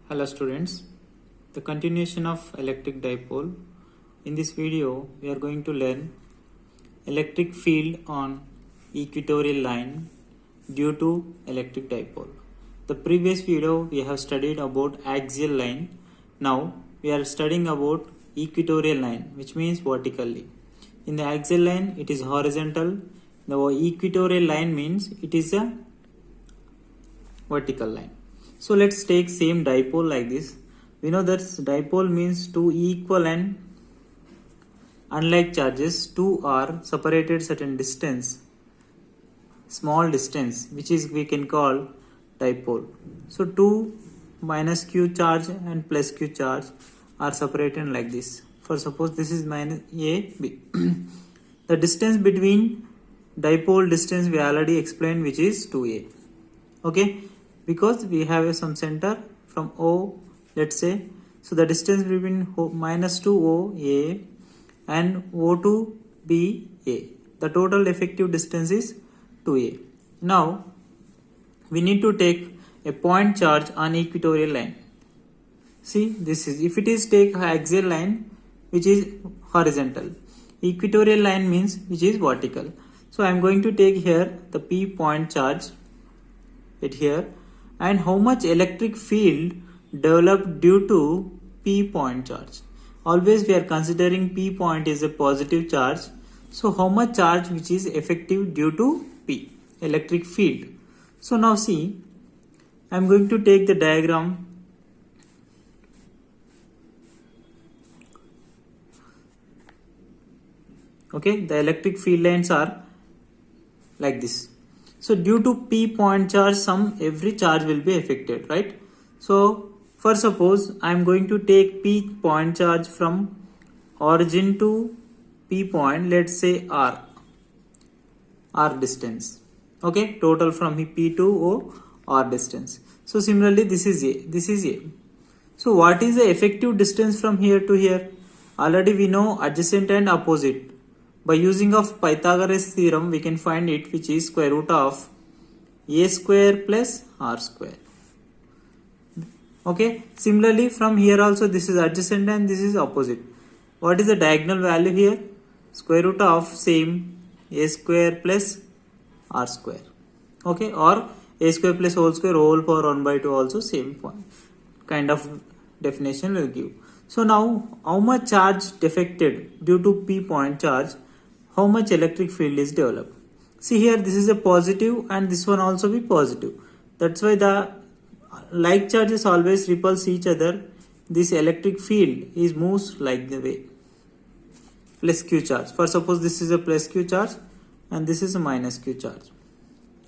Hello students, the continuation of electric dipole. In this video, we are going to learn electric field on equatorial line due to electric dipole. The previous video we have studied about axial line. Now we are studying about equatorial line, which means vertically. In the axial line, it is horizontal. The equatorial line means it is a vertical line. So let's take same dipole like this. We know that dipole means two equal and unlike charges. Two are separated certain distance, small distance, which is we can call dipole. So two minus q charge and plus q charge are separated like this. For suppose this is minus a b. The distance between dipole distance we already explained, which is 2a. Okay, because we have some center from O, let's say. So the distance between minus 2O A and O to B A. The total effective distance is 2A. Now we need to take a point charge on equatorial line. See, this is, if it is take axial line, which is horizontal. Equatorial line means which is vertical. So I am going to take here the P point charge, it here, and how much electric field developed due to P point charge. Always we are considering P point is a positive charge. So how much charge which is effective due to P, electric field. So now see, I am going to take the diagram. Okay, the electric field lines are like this. So due to P point charge, every charge will be affected, right? So for suppose I am going to take P point charge from origin to P point, let's say R distance. Okay, total from P to O R distance. So similarly this is A, this is A. So what is the effective distance from here to here? Already we know adjacent and opposite. By using of Pythagoras theorem, we can find it, which is square root of a square plus r square. Okay. Similarly, from here also this is adjacent and this is opposite. What is the diagonal value here? Square root of same a square plus r square. Okay. Or a square plus whole square whole power 1 by 2 also same point. Kind of definition will give. So now how much charge defected due to P point charge? How much electric field is developed? See here, this is a positive and this one also be positive. That's why the like charges always repulse each other. This electric field is moves like the way. Plus q charge. For suppose this is a plus q charge and this is a minus q charge.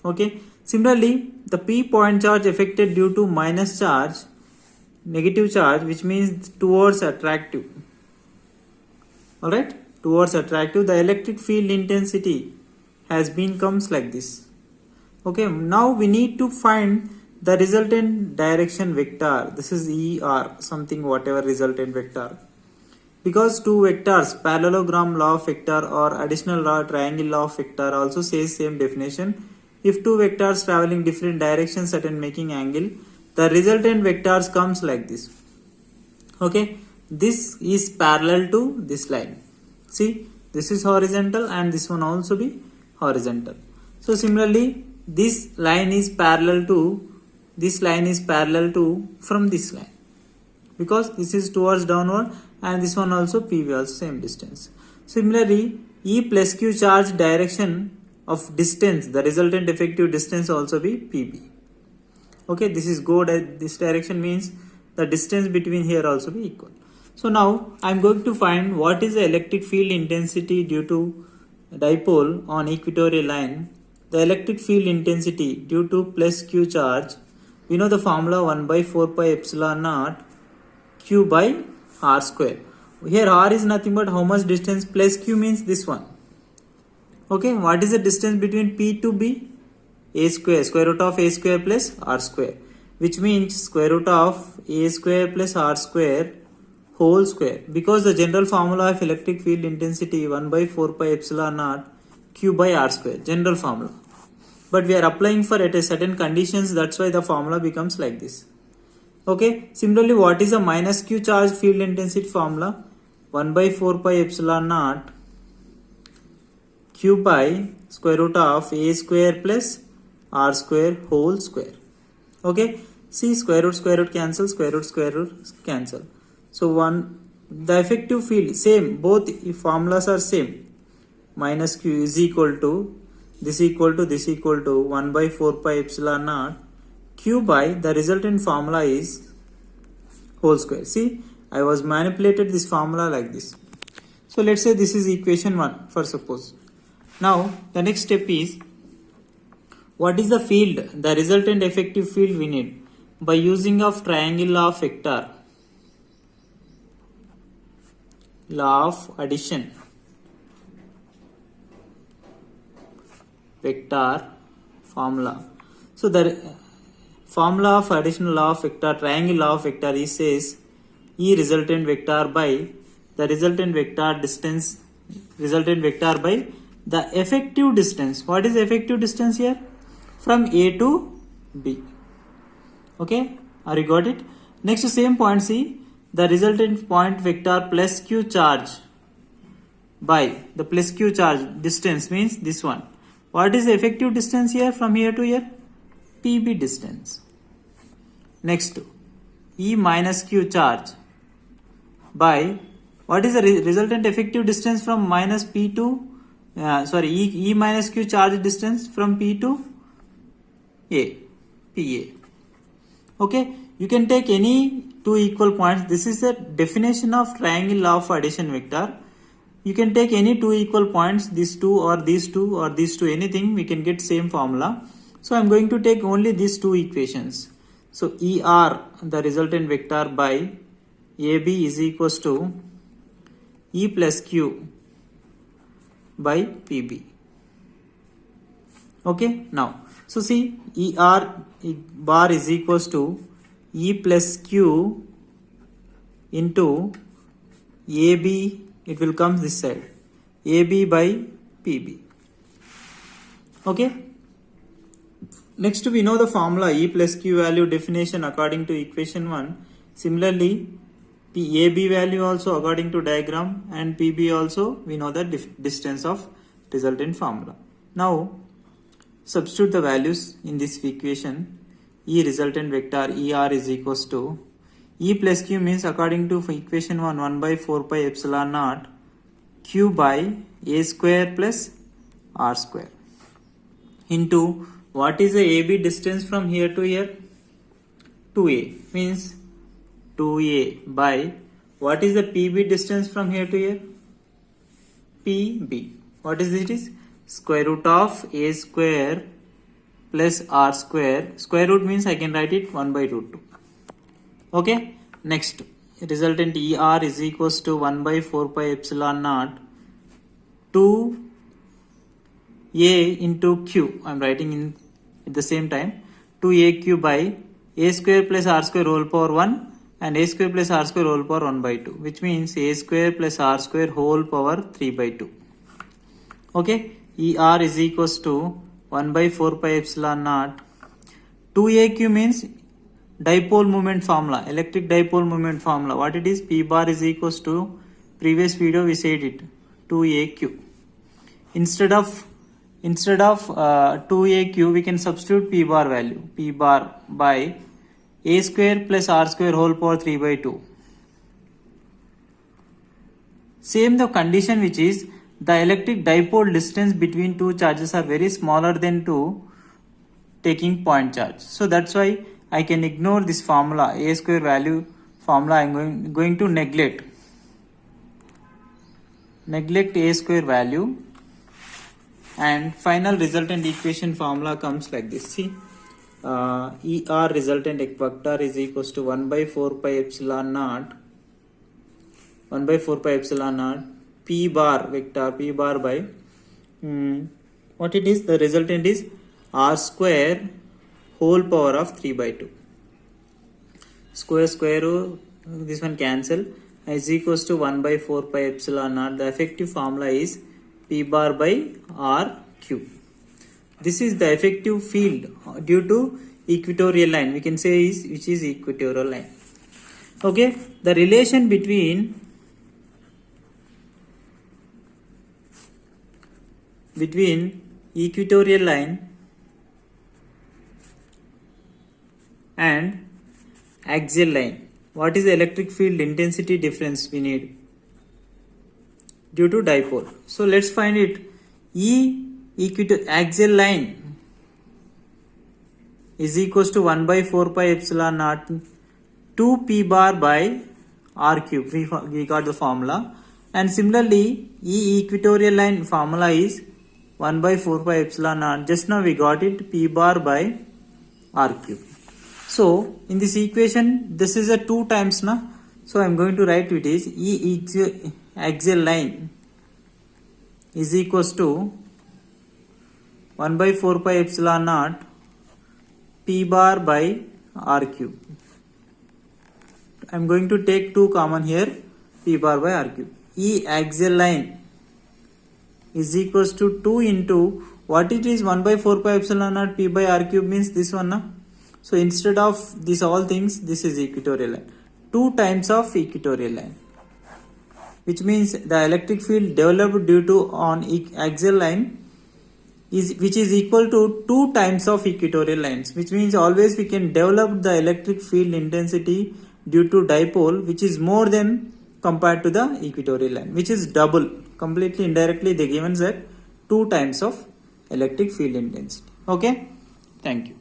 Okay. Similarly, the P point charge affected due to minus charge, negative charge, which means towards attractive. Alright. Towards attractive, the electric field intensity has been comes like this. Okay, now we need to find the resultant direction vector. This is ER, something whatever resultant vector. Because two vectors, parallelogram law of vector or additional law, triangle law of vector also says same definition. If two vectors traveling different directions at and making angle, the resultant vectors comes like this. Okay, this is parallel to this line. See, this is horizontal and this one also be horizontal. So similarly, this line is parallel to from this line, because this is towards downward and this one also PV also same distance. Similarly, E plus Q charge direction of distance, the resultant effective distance also be PB. Okay, this is go this direction means the distance between here also be equal. So now I am going to find what is the electric field intensity due to dipole on equatorial line. The electric field intensity due to plus q charge, we know the formula 1 by 4 pi epsilon naught q by r square. Here r is nothing but how much distance, plus q means this one. Okay, what is the distance between P to B? A square, square root of a square plus r square, which means square root of a square plus r square whole square, because the general formula of electric field intensity 1 by 4 pi epsilon naught q by r square, general formula. But we are applying for at a certain conditions, that's why the formula becomes like this. Okay, similarly, what is the minus q charge field intensity formula? 1 by 4 pi epsilon naught q by square root of a square plus r square whole square. Okay, see, square root cancel, square root cancel. So the effective field same, both formulas are same. Minus q is equal to this equal to 1 by 4 pi epsilon naught q by the resultant formula is whole square. See, I was manipulated this formula like this. So let's say this is equation 1 for suppose. Now the next step is, what is the field, the resultant effective field we need? By using of triangle law of vector, law of addition, vector formula. So the formula of additional law of vector, triangle law of vector, is says E resultant vector by the resultant vector distance, resultant vector by the effective distance. What is the effective distance here? From A to B. Okay, are you got it? Next, same point, see, the resultant point vector plus q charge by the plus q charge distance means this one. What is the effective distance here from here to here? PB distance. Next, E minus q charge by what is the resultant effective distance from minus P to E minus q charge distance from P to A, PA. Okay, you can take any two equal points. This is the definition of triangle law of addition vector. You can take any two equal points, these two or these two or these two, anything, we can get same formula. So I am going to take only these two equations. So ER, the resultant vector by AB is equals to E plus Q by PB. Okay, now, so see, ER bar is equals to E plus Q into AB, it will come this side, AB by PB. Okay. Next, we know the formula E plus Q value definition according to equation 1. Similarly, AB value also according to diagram, and PB also we know the distance of resultant formula. Now, substitute the values in this equation. E resultant vector ER is equals to E plus Q means according to equation 1 by 4 pi epsilon naught Q by A square plus R square into what is the AB distance from here to here? 2A means 2A by what is the PB distance from here to here? PB. What is it? Is square root of A square plus R square. Square root means I can write it 1 by root 2. Okay. Next, resultant ER is equals to 1 by 4 pi epsilon naught 2A into Q. I am writing in at the same time 2AQ by A square plus R square whole power 1 and A square plus R square whole power 1 by 2, which means A square plus R square whole power 3 by 2. Okay, ER is equals to 1 by 4 pi epsilon naught 2AQ means dipole moment formula, electric dipole moment formula. What it is? P bar is equals to, previous video we said it, 2AQ. Instead of 2AQ, we can substitute P bar value. P bar by A square plus R square whole power 3 by 2. Same the condition, which is the electric dipole distance between two charges are very smaller than two taking point charge. So that's why I can ignore this formula, A square value formula. I am going to neglect A square value, and final resultant equation formula comes like this. See, ER resultant vector is equals to 1 by 4 pi epsilon naught P bar vector, P bar by what it is? The resultant is R square whole power of 3 by 2. Square root, this one cancel, is equals to 1 by 4 pi epsilon naught. The effective formula is P bar by RQ. This is the effective field due to equatorial line, we can say is which is equatorial line. Okay, the relation between equatorial line and axial line. What is the electric field intensity difference we need due to dipole? So let's find it. Axial line is equals to 1 by 4 pi epsilon naught 2 p bar by r cube. We got the formula. And similarly, equatorial line formula is 1 by 4 pi epsilon naught. Just now we got it, p bar by r cube. So in this equation, this is a 2 times na. So I am going to write it is axial line is equals to 1 by 4 pi epsilon naught p bar by r cube. I am going to take 2 common here, p bar by r cube. Axial line is equals to 2 into what it is, 1 by 4 pi epsilon naught p by r cube means this one na. So instead of this all things, this is equatorial line. 2 times of equatorial line, which means the electric field developed due to on axial line is which is equal to 2 times of equatorial lines, which means always we can develop the electric field intensity due to dipole which is more than compared to the equatorial line, which is double. Completely indirectly they given that 2 times of electric field intensity. Okay, thank you.